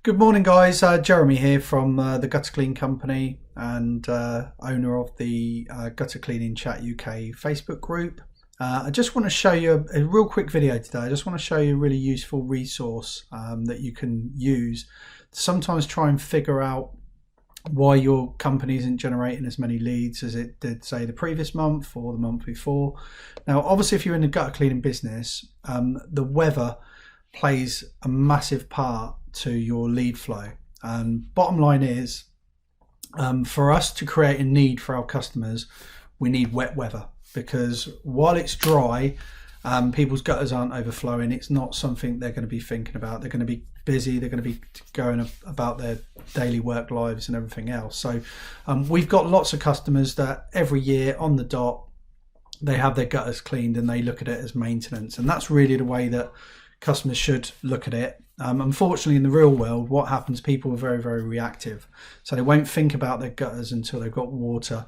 Good morning, guys. Jeremy here from the Gutter Clean Company and owner of the Gutter Cleaning Chat UK Facebook group. I just want to show you a real quick video today. I just want to show you a really useful resource that you can use to sometimes try and figure out why your company isn't generating as many leads as it did, say, the previous month or the month before. Now, obviously, if you're in the gutter cleaning business, the weather plays a massive part to your lead flow. And bottom line is, for us to create a need for our customers, we need wet weather, because while it's dry, people's gutters aren't overflowing. It's not something they're going to be thinking about. They're going to be busy. They're going to be going about their daily work lives and everything else. So we've got lots of customers that every year on the dot, they have their gutters cleaned and they look at it as maintenance. And that's really the way that customers should look at it. Unfortunately, in the real world, what happens, people are very, very reactive. So they won't think about their gutters until they've got water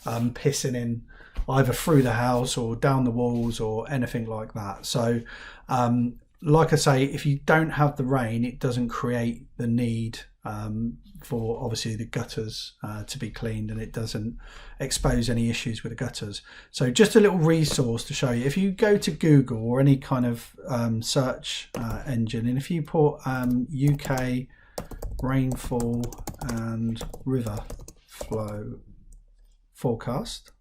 pissing in either through the house or down the walls or anything like that. So like I say, if you don't have the rain, it doesn't create the need for obviously the gutters to be cleaned, and it doesn't expose any issues with the gutters. So just a little resource to show you. If you go to Google or any kind of search engine, and if you put UK rainfall and river flow forecast,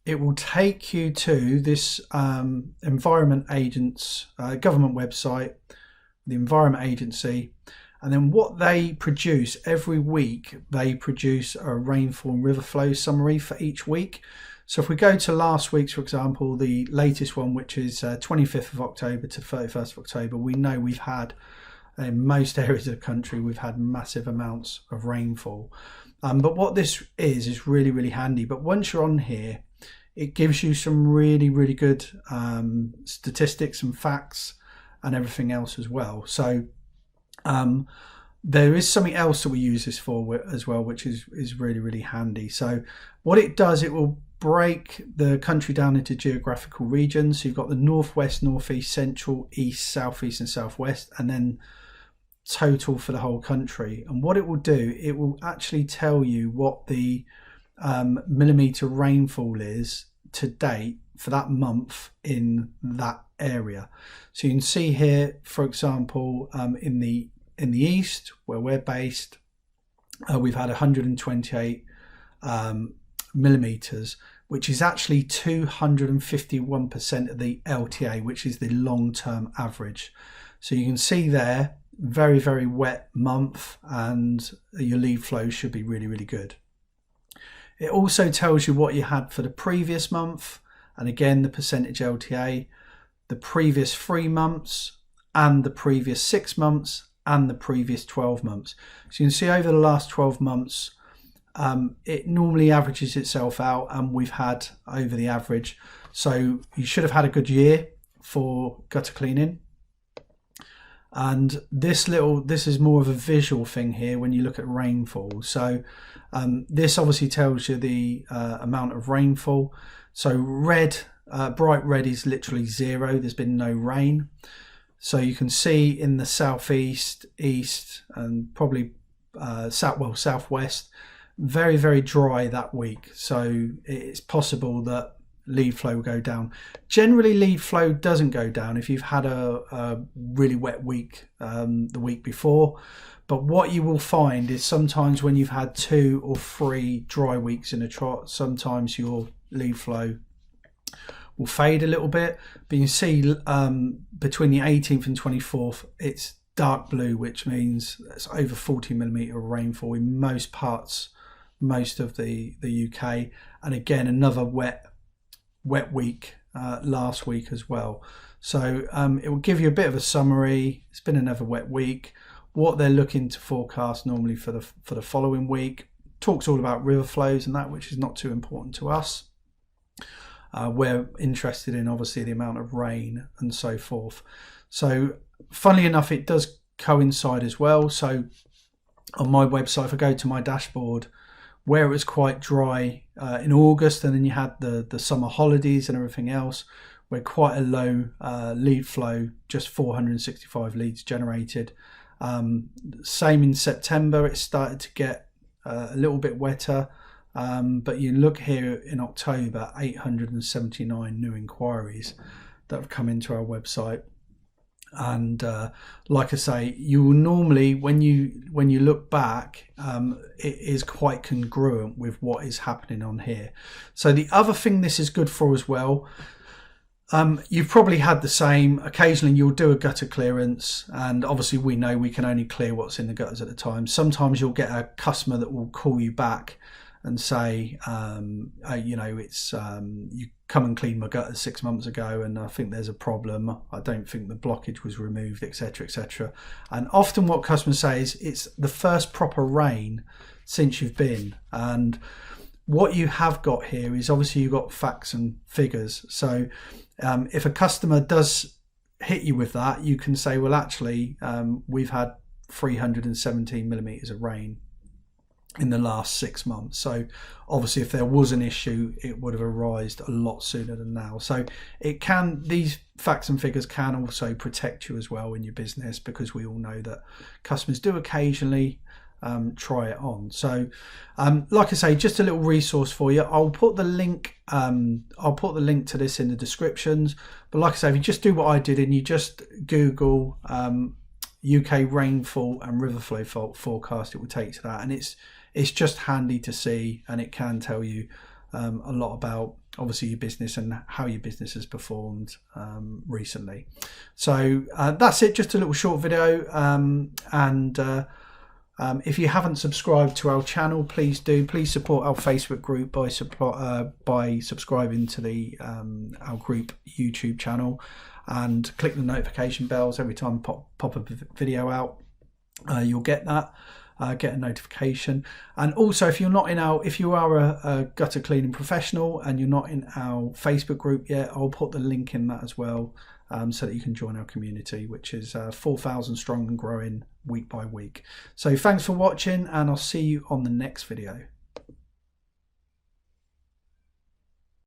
it will take you to this Environment Agent's government website, the Environment Agency, and then what they produce every week, they produce a rainfall and river flow summary for each week. So if we go to last week's, for example, the latest one, which is 25th of October to 31st of October, we know we've had, in most areas of the country, we've had massive amounts of rainfall. But what this is really, really handy. But once you're on here, it gives you some really, really good statistics and facts and everything else as well. So there is something else that we use this for as well, which is really, really handy. So what it does, it will break the country down into geographical regions. So you've got the northwest, northeast, central, east, southeast and southwest, and then total for the whole country. And what it will do, it will actually tell you what the millimeter rainfall is to date for that month in that area. So you can see here, for example, in the east where we're based, we've had 128 millimeters, which is actually 251% of the LTA, which is the long-term average. So you can see there, very, very wet month, and your lead flow should be really, really good. It also tells you what you had for the previous month, and again the percentage LTA, the previous 3 months, and the previous 6 months, and the previous 12 months. So you can see over the last 12 months, it normally averages itself out, and we've had over the average. So you should have had a good year for gutter cleaning. And this is more of a visual thing here when you look at rainfall. So this obviously tells you the amount of rainfall. So red, bright red is literally 0. There's been no rain. So you can see in the southeast, east, and probably southwest, very, very dry that week. So it's possible that lead flow will go down. Generally, lead flow doesn't go down if you've had a really wet week the week before. But what you will find is sometimes when you've had 2 or 3 dry weeks in a trot, sometimes your lead flow will fade a little bit. But you can see between the 18th and 24th, it's dark blue, which means it's over 40 millimeter of rainfall in most parts, most of the UK. And again, another wet week last week as well. So it will give you a bit of a summary. It's been another wet week, what they're looking to forecast normally for the following week. Talks all about river flows and that, which is not too important to us. We're interested in obviously the amount of rain and so forth. So funnily enough, it does coincide as well. So on my website, if I go to my dashboard, where it was quite dry in August, and then you had the summer holidays and everything else, we're quite a low lead flow, just 465 leads generated. Same in September, it started to get a little bit wetter, but you look here in October, 879 new inquiries that have come into our website. And like I say, you will normally, when you look back, it is quite congruent with what is happening on here. So the other thing this is good for as well, you've probably had the same. Occasionally you'll do a gutter clearance, and obviously we know we can only clear what's in the gutters at the time. Sometimes you'll get a customer that will call you back and say, you know, it's you come and cleaned my gutters 6 months ago and I think there's a problem. I don't think the blockage was removed, etc., etc. And often what customers say is it's the first proper rain since you've been. And what you have got here is obviously you've got facts and figures. So if a customer does hit you with that, you can say, well, actually, we've had 317 millimeters of rain in the last 6 months. So obviously if there was an issue, it would have arisen a lot sooner than now. So it can, these facts and figures can also protect you as well in your business, because we all know that customers do occasionally try it on. So like I say, just a little resource for you. I'll put the link to this in the descriptions, but like I say, if you just do what I did and you just Google UK rainfall and river flow forecast, it will take you to that, and it's just handy to see, and it can tell you a lot about obviously your business and how your business has performed recently. So that's it, just a little short video, and if you haven't subscribed to our channel, please do. Please support our Facebook group by subscribing to the our group YouTube channel, and click the notification bells every time pop a video out. You'll get that. Get a notification. And also, if you are a gutter cleaning professional and you're not in our Facebook group yet, I'll put the link in that as well, so that you can join our community, which is 4,000 strong and growing week by week. So thanks for watching, and I'll see you on the next video.